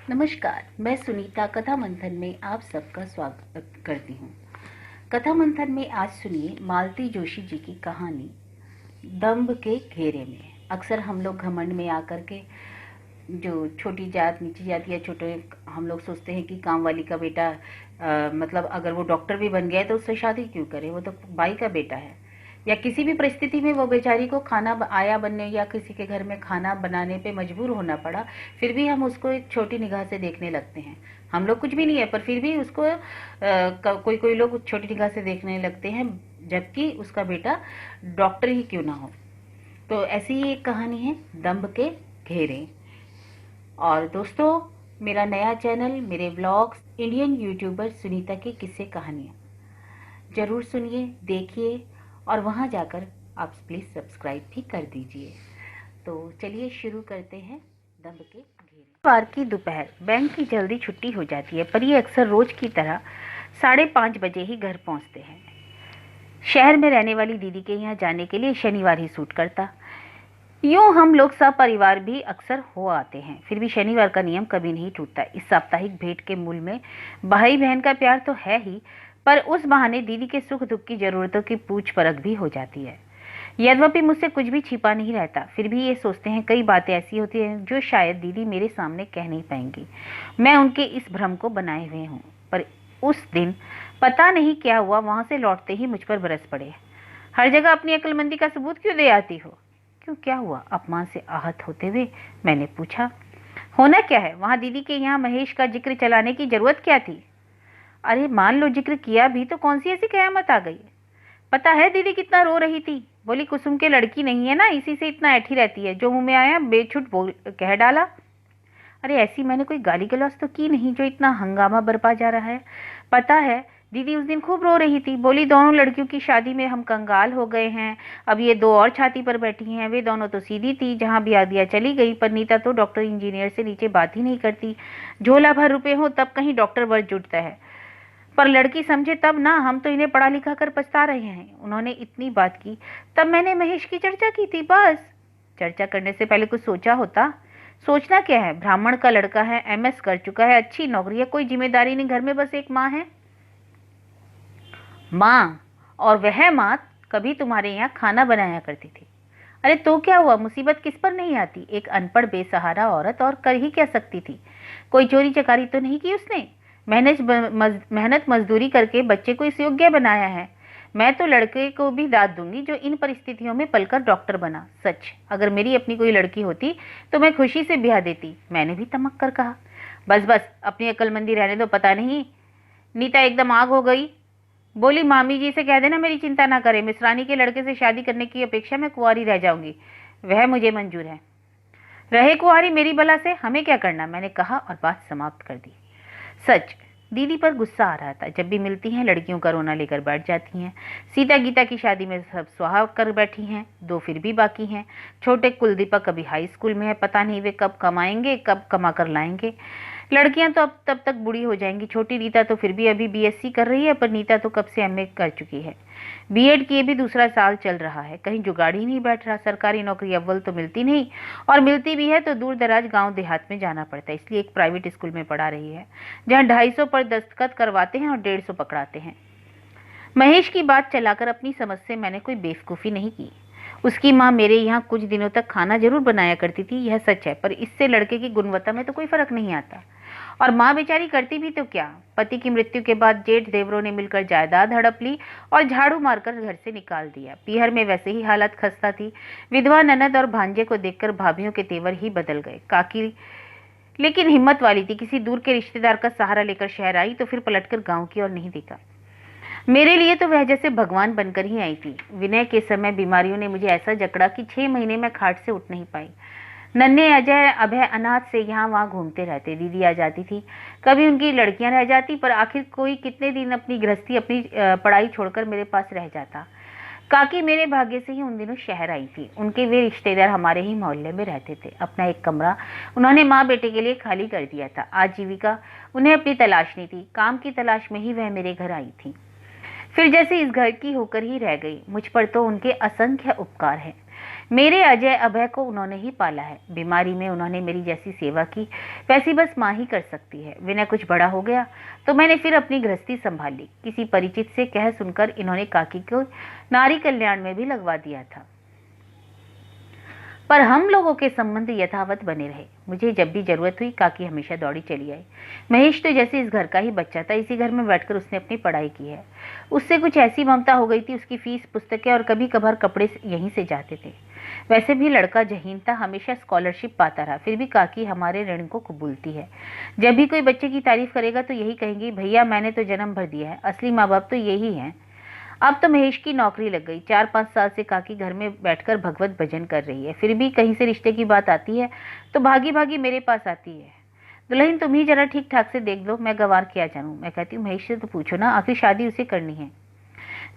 नमस्कार, मैं सुनीता कथा मंथन में आप सबका स्वागत करती हूँ। कथा मंथन में आज सुनिए मालती जोशी जी की कहानी दंभ के घेरे में। अक्सर हम लोग घमंड में आकर के जो छोटी जात नीची जात या छोटे हम लोग सोचते हैं कि काम वाली का बेटा मतलब अगर वो डॉक्टर भी बन गया है तो उससे शादी क्यों करे, वो तो बाई का बेटा है। या किसी भी परिस्थिति में वो बेचारी को खाना आया बनने या किसी के घर में खाना बनाने पे मजबूर होना पड़ा, फिर भी हम उसको एक छोटी निगाह से देखने लगते हैं। हम लोग कुछ भी नहीं है पर फिर भी उसको कोई कोई लोग छोटी निगाह से देखने लगते हैं, जबकि उसका बेटा डॉक्टर ही क्यों ना हो। तो ऐसी ही एक कहानी है दंभ के घेरे। और दोस्तों, मेरा नया चैनल, मेरे व्लॉग्स, इंडियन यूट्यूबर सुनीता की किस्से कहानियाँ जरूर सुनिए, देखिए और वहाँ जाकर आप प्लीज़ सब्सक्राइब भी कर दीजिए। तो चलिए शुरू करते हैं दंभ के घेरे। बार की दोपहर बैंक की जल्दी छुट्टी हो जाती है, पर ये अक्सर रोज की तरह 5:30 बजे ही घर पहुंचते हैं। शहर में रहने वाली दीदी के यहाँ जाने के लिए शनिवार ही सूट करता। यूं हम लोग सब परिवार भी अक्सर हो आते हैं, फिर भी शनिवार का नियम कभी नहीं टूटता। इस साप्ताहिक भेंट के मूल में भाई बहन का प्यार तो है ही, पर उस बहाने दीदी के सुख दुख की जरूरतों की पूछ परख भी हो जाती है। यद्यपि मुझसे कुछ भी छिपा नहीं रहता, फिर भी ये सोचते हैं कई बातें ऐसी होती हैं जो शायद दीदी मेरे सामने कह नहीं पाएंगी। मैं उनके इस भ्रम को बनाए हुए हूँ। पर उस दिन पता नहीं क्या हुआ, वहां से लौटते ही मुझ पर बरस पड़े। हर जगह अपनी अक्लमंदी का सबूत क्यों दे आती हो? क्यों, क्या हुआ? अपमान से आहत होते हुए मैंने पूछा। होना क्या है? वहां दीदी के यहाँ महेश का जिक्र चलाने की जरूरत क्या थी? अरे मान लो जिक्र किया भी तो कौन सी ऐसी कयामत आ गई? पता है दीदी कितना रो रही थी। बोली कुसुम के लड़की नहीं है ना, इसी से इतना ऐठी रहती है। जो मुंह में आया बेछूट बोल कह डाला। अरे ऐसी मैंने कोई गाली गलौज तो की नहीं जो इतना हंगामा बरपा जा रहा है। पता है दीदी उस दिन खूब रो रही थी। बोली दोनों लड़कियों की शादी में हम कंगाल हो गए हैं। अब ये दो और छाती पर बैठी हैं। वे दोनों तो सीधी थी, जहां भी आ दिया चली गई। पर नीता तो डॉक्टर इंजीनियर से नीचे बात ही नहीं करती। झोला भर रुपए हो तब कहीं डॉक्टर वर्ग जुटता है। पर लड़की समझे तब ना, हम तो इन्हें पढ़ा लिखा कर पछता रहे हैं। उन्होंने इतनी बात की, तब मैंने महेश की चर्चा की थी। बस चर्चा करने से पहले कुछ सोचा होता। सोचना क्या है, ब्राह्मण का लड़का है, एमएस कर चुका है, अच्छी नौकरी है, कोई जिम्मेदारी नहीं, घर में बस एक माँ है। माँ? और वह माँ कभी तुम्हारे यहाँ खाना बनाया करती थी। अरे तो क्या हुआ, मुसीबत किस पर नहीं आती? एक अनपढ़ बेसहारा औरत, और कर ही क्या सकती थी? कोई चोरी चकारी तो नहीं की उसने। मेहनत मजदूरी करके बच्चे को इस योग्य बनाया है। मैं तो लड़के को भी दाद दूंगी जो इन परिस्थितियों में पलकर डॉक्टर बना। सच, अगर मेरी अपनी कोई लड़की होती तो मैं खुशी से ब्याह देती। मैंने भी तमक कर कहा। बस बस, अपनी अक्लमंदी रहने दो। पता नहीं, नीता एकदम आग हो गई। बोली मामी जी से कह देना मेरी चिंता ना करे, मिश्रानी के लड़के से शादी करने की अपेक्षा मैं कुंवारी रह जाऊंगी, वह मुझे मंजूर है। रहे कुंवारी मेरी बला से, हमें क्या करना, मैंने कहा और बात समाप्त कर दी। सच, दीदी पर गुस्सा आ रहा था। जब भी मिलती हैं लड़कियों का रोना लेकर बैठ जाती हैं। सीता गीता की शादी में सब सुहाग कर बैठी हैं, दो फिर भी बाकी हैं। छोटे कुलदीपक अभी हाई स्कूल में है, पता नहीं वे कब कमाएंगे, कब कमा कर लाएंगे। लड़कियां तो अब तब तक बूढ़ी हो जाएंगी। छोटी रीता तो फिर भी अभी बीएससी कर रही है, पर नीता तो कब से एमए कर चुकी है। बीएड किए भी दूसरा साल चल रहा है, कहीं जुगाड़ ही नहीं बैठ रहा। सरकारी नौकरी अव्वल तो मिलती नहीं, और मिलती भी है तो दूर दराज गांव देहात में जाना पड़ता है। इसलिए एक प्राइवेट स्कूल में पढ़ा रही है, जहां 250 पर दस्तखत करवाते हैं और 150 पकड़ाते हैं। महेश की बात चलाकर अपनी समझ से मैंने कोई बेवकूफ़ी नहीं की। उसकी माँ मेरे यहाँ कुछ दिनों तक खाना जरूर बनाया करती थी, यह सच है, पर इससे लड़के की गुणवत्ता में तो कोई फर्क नहीं आता। और माँ बेचारी करती भी तो क्या। पति की मृत्यु के बाद जेठ देवरों ने मिलकर जायदाद हड़प ली और झाड़ू मारकर घर से निकाल दिया। पीहर में वैसे ही हालत खस्ता थी। विधवा ननद और भांजे को देखकर भाभियों के तेवर ही बदल गए। काकी लेकिन हिम्मत वाली थी, किसी दूर के रिश्तेदार का सहारा लेकर शहर आई तो फिर पलटकर गांव की ओर नहीं देखा। मेरे लिए तो वह जैसे भगवान बनकर ही आई थी। विनय के समय बीमारियों ने मुझे ऐसा जकड़ा कि 6 महीने में खाट से उठ नहीं पाई। नन्हे अजय अभय अनाथ से यहाँ वहाँ घूमते रहते। दीदी आ जाती थी, कभी उनकी लड़कियां रह जाती, पर आखिर कोई कितने दिन अपनी गृहस्थी, अपनी पढ़ाई छोड़कर मेरे पास रह जाता। काकी मेरे भाग्य से ही उन दिनों शहर आई थी। उनके वे रिश्तेदार हमारे ही मोहल्ले में रहते थे। अपना एक कमरा उन्होंने माँ बेटे के लिए खाली कर दिया था। आजीविका उन्हें अपनी तलाश नहीं थी, काम की तलाश में ही वह मेरे घर आई थी। फिर जैसे इस घर की होकर ही रह गई। मुझ पर तो उनके असंख्य उपकार हैं। मेरे अजय अभय को उन्होंने ही पाला है। बीमारी में उन्होंने मेरी जैसी सेवा की वैसी बस माँ ही कर सकती है। विनय कुछ बड़ा हो गया तो मैंने फिर अपनी गृहस्थी संभाल ली। किसी परिचित से कह सुनकर इन्होंने काकी को नारी कल्याण में भी लगवा दिया था, पर हम लोगों के संबंध यथावत बने रहे। मुझे जब भी जरूरत हुई काकी हमेशा दौड़ी चली आई। महेश तो जैसे इस घर का ही बच्चा था, इसी घर में बैठकर उसने अपनी पढ़ाई की है। उससे कुछ ऐसी ममता हो गई थी, उसकी फीस, पुस्तकें और कभी कभार कपड़े यहीं से जाते थे। वैसे भी लड़का जहीन था, हमेशा स्कॉलरशिप पाता रहा, फिर भी काकी हमारे ऋण को कबूलती है। जब भी कोई बच्चे की तारीफ करेगा तो यही कहेंगी, भैया मैंने तो जन्म भर दिया है, असली माँ बाप तो यही हैं। अब तो महेश की नौकरी लग गई। 4-5 साल से काकी घर में बैठकर भगवत भजन कर रही है। फिर भी कहीं से रिश्ते की बात आती है तो भागी भागी मेरे पास आती है, दुल्हन तुम ही जरा ठीक ठाक से देख लो, मैं गंवार क्या जानूं। मैं कहती हूँ महेश से तो पूछो ना, आखिर शादी उसे करनी है।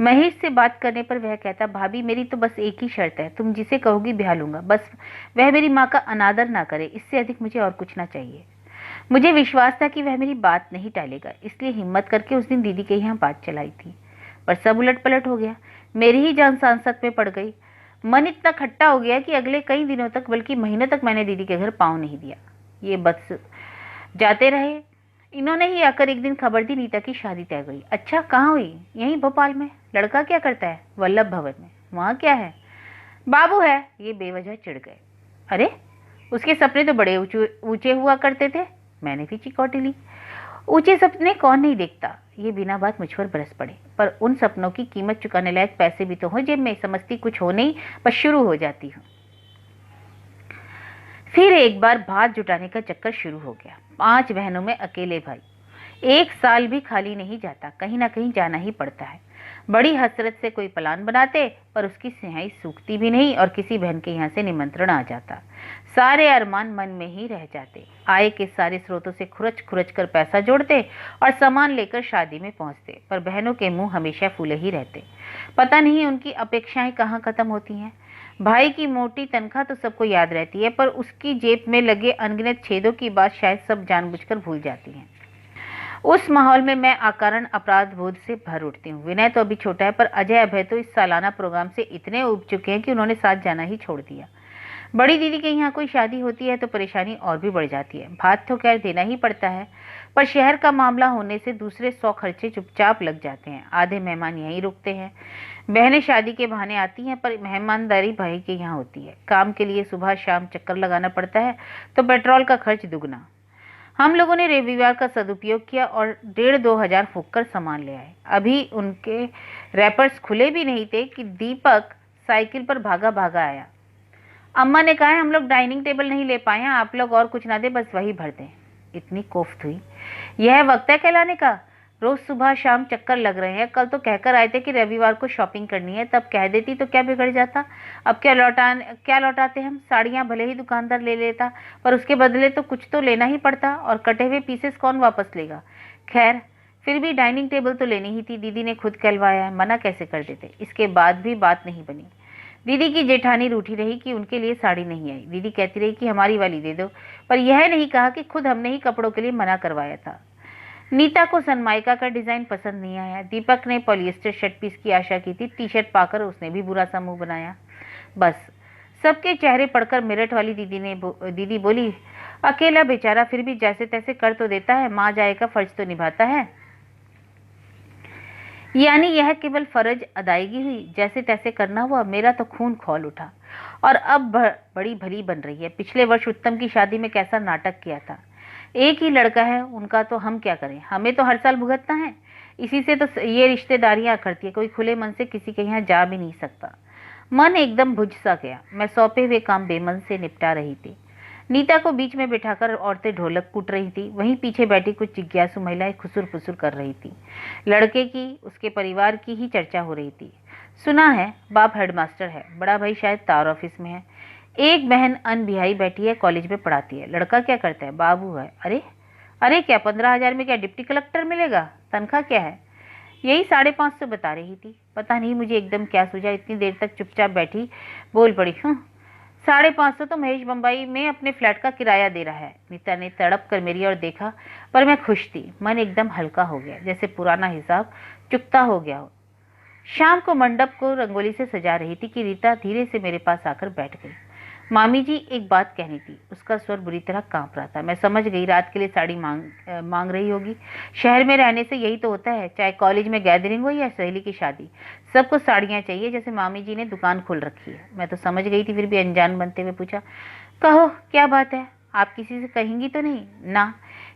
महेश से बात करने पर वह कहता, भाभी मेरी तो बस एक ही शर्त है, तुम जिसे कहोगी ब्याह लूंगा, बस वह मेरी माँ का अनादर ना करे, इससे अधिक मुझे और कुछ ना चाहिए। मुझे विश्वास था कि वह मेरी बात नहीं टालेगा, इसलिए हिम्मत करके उस दिन दीदी के यहाँ बात चलाई थी। पर सब उलट पलट हो गया। मेरी ही जान सांसत में पड़ गई। मन इतना खट्टा हो गया कि अगले कई दिनों तक, बल्कि महीनों तक मैंने दीदी के घर पाँव नहीं दिया। ये बस जाते रहे। इन्होंने ही आकर एक दिन खबर दी, नीता की शादी तय गई। अच्छा, कहाँ हुई? यहीं भोपाल में। लड़का क्या करता है? वल्लभ भवन में। वहाँ क्या है? बाबू है। ये बेवजह चिढ़ गए। अरे, उसके सपने तो बड़े ऊंचे हुआ करते थे। मैंने भी चिकौटी ली। ऊंचे सपने कौन नहीं देखता। ये बिना बात मुझ पर बरस पड़े। पर उन सपनों की कीमत चुकाने लायक पैसे भी तो हो जेब में। समझती कुछ हो नहीं, बस शुरू हो जाती हूँ। फिर एक बार भात जुटाने का चक्कर शुरू हो गया। 5 बहनों में अकेले भाई। 1 साल भी खाली नहीं जाता, कहीं ना कहीं जाना ही पड़ता है। बड़ी हसरत से कोई प्लान बनाते, पर उसकी स्याही सूखती भी नहीं और किसी बहन के यहाँ से निमंत्रण आ जाता। सारे अरमान मन में ही रह जाते। आय के सारे स्रोतों से खुरच खुरच कर पैसा जोड़ते और सामान लेकर शादी में पहुंचते, पर बहनों के मुंह हमेशा फूले ही रहते। पता नहीं उनकी अपेक्षाएं कहाँ खत्म होती हैं। भाई की मोटी तनख्वाह तो सबको याद रहती है, पर उसकी जेब में लगे अनगिनत छेदों की बात शायद सब जानबूझकर भूल जाती हैं। उस माहौल में मैं अकारण अपराध बोध से भर उठती हूँ। विनय तो अभी छोटा है, पर अजय अभय तो इस सालाना प्रोग्राम से इतने उब चुके हैं कि उन्होंने साथ जाना ही छोड़ दिया। बड़ी दीदी के यहाँ कोई शादी होती है तो परेशानी और भी बढ़ जाती है। भात तो खैर देना ही पड़ता है, पर शहर का मामला होने से दूसरे 100 खर्चे चुपचाप लग जाते हैं। आधे मेहमान यहीं रुकते हैं। बहनें शादी के बहाने आती हैं, पर मेहमानदारी भाई के यहाँ होती है। काम के लिए सुबह शाम चक्कर लगाना पड़ता है, तो पेट्रोल का खर्च दुगना। हम लोगों ने रविवार का सदुपयोग किया और 1,500-2 हजार फूंक कर सामान ले आए। अभी उनके रैपर्स खुले भी नहीं थे कि दीपक साइकिल पर भागा भागा आया। अम्मा ने कहा है, हम लोग डाइनिंग टेबल नहीं ले पाए हैं, आप लोग और कुछ ना दे, बस वही भर दें। इतनी कोफ्त हुई। यह वक्त है कहलाने का। रोज सुबह शाम चक्कर लग रहे हैं। कल तो कहकर आए थे कि रविवार को शॉपिंग करनी है, तब कह देती तो क्या बिगड़ जाता। अब क्या लौटाते हम। साड़ियाँ भले ही दुकानदार ले लेता, पर उसके बदले तो कुछ तो लेना ही पड़ता, और कटे हुए पीसेस कौन वापस लेगा। खैर, फिर भी डाइनिंग टेबल तो लेनी ही थी। दीदी ने खुद कहलवाया है, मना कैसे कर देते। इसके बाद भी बात नहीं बनी। दीदी की जेठानी रूठी रही कि उनके लिए साड़ी नहीं आई। दीदी कहती रही कि हमारी वाली दे दो, पर यह नहीं कहा कि खुद हमने ही कपड़ों के लिए मना करवाया था। नीता को सनमाइका का डिजाइन पसंद नहीं आया। दीपक ने पॉलिएस्टर शर्ट पीस की आशा की थी। टी-शर्ट पाकर उसने भी बुरा सा मुंह बनाया। बस सबके चेहरे पढ़कर मेरठ वाली दीदी बोली, अकेला बेचारा फिर भी जैसे तैसे कर तो देता है, माँ जाए का फर्ज तो निभाता है। यानी यह केवल फर्ज अदायगी हुई, जैसे तैसे करना हुआ। मेरा तो खून खौल उठा। और अब बड़ी भली बन रही है। पिछले वर्ष उत्तम की शादी में कैसा नाटक किया था। एक ही लड़का है उनका, तो हम क्या करें, हमें तो हर साल भुगतना है। इसी से तो ये रिश्तेदारियां करती है। कोई खुले मन से किसी के यहाँ जा भी नहीं सकता। मन एकदम बुझ सा गया। मैं सौंपे हुए काम बेमन से निपटा रही थी। नीता को बीच में बिठाकर औरतें ढोलक कूट रही थी। वहीं पीछे बैठी कुछ जिज्ञासु महिलाएं खुसुर फुसुर कर रही थी। लड़के की, उसके परिवार की ही चर्चा हो रही थी। सुना है बाप हेडमास्टर है, बड़ा भाई शायद तार ऑफिस में है, एक बहन अनबिहाई बैठी है, कॉलेज में पढ़ाती है। लड़का क्या करता है? बाबू है। अरे अरे, क्या 15,000 में क्या डिप्टी कलेक्टर मिलेगा? तनख्वाह क्या है? यही 550 बता रही थी। पता नहीं मुझे एकदम क्या सूझा। इतनी देर तक चुपचाप बैठी बोल पड़ी, 550 तो महेश बम्बई में अपने फ्लैट का किराया दे रहा है। नीता ने तड़प कर मेरी ओर देखा, पर मैं खुश थी। मन एकदम हल्का हो गया, जैसे पुराना हिसाब चुकता हो गया हो। शाम को मंडप को रंगोली से सजा रही थी कि रीता धीरे से मेरे पास आकर बैठ गई। मामी जी, एक बात कहनी थी। उसका स्वर बुरी तरह कांप रहा था। मैं समझ गई, रात के लिए साड़ी मांग रही होगी। शहर में रहने से यही तो होता है, चाहे कॉलेज में गैदरिंग हो या सहेली की शादी, सबको साड़ियाँ चाहिए, जैसे मामी जी ने दुकान खोल रखी है। मैं तो समझ गई थी, फिर भी अनजान बनते हुए पूछा, कहो क्या बात है, आप किसी से कहेंगी तो नहीं ना?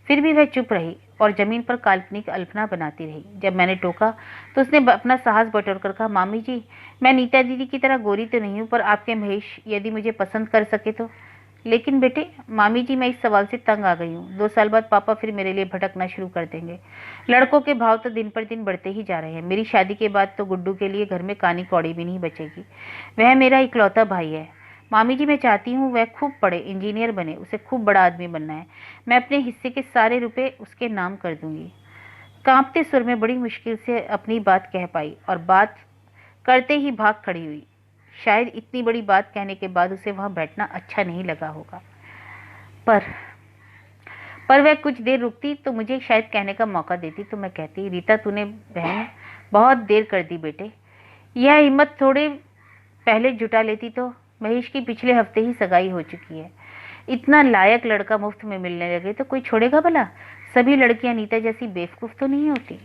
फिर भी वह चुप रही और जमीन पर काल्पनिक अल्पना बनाती रही। जब मैंने टोका तो उसने अपना साहस बटोर कर कहा, मामी जी, मैं नीता दीदी की तरह गोरी तो नहीं हूँ, पर आपके महेश यदि मुझे पसंद कर सके तो। लेकिन बेटे, मामी जी, मैं इस सवाल से तंग आ गई हूँ। 2 साल बाद पापा फिर मेरे लिए भटकना शुरू कर देंगे। लड़कों के भाव तो दिन पर दिन बढ़ते ही जा रहे हैं। मेरी शादी के बाद तो गुड्डू के लिए घर में कानी कौड़ी भी नहीं बचेगी। वह मेरा इकलौता भाई है। मामी जी, मैं चाहती हूँ वह खूब पढ़े, इंजीनियर बने, उसे खूब बड़ा आदमी बनना है। मैं अपने हिस्से के सारे रुपए उसके नाम कर दूंगी। कांपते सुर में बड़ी मुश्किल से अपनी बात कह पाई और बात करते ही भाग खड़ी हुई। शायद इतनी बड़ी बात कहने के बाद उसे वहां बैठना अच्छा नहीं लगा होगा। पर पर वह कुछ देर रुकती तो मुझे शायद कहने का मौका देती। तो मैं कहती, रीता, तूने बहन बहुत देर कर दी बेटे। यह हिम्मत थोड़े पहले जुटा लेती तो। महेश की पिछले हफ्ते ही सगाई हो चुकी है। इतना लायक लड़का मुफ्त में मिलने लगे तो कोई छोड़ेगा भला? सभी लड़कियां नीता जैसी बेवकूफ तो नहीं होती।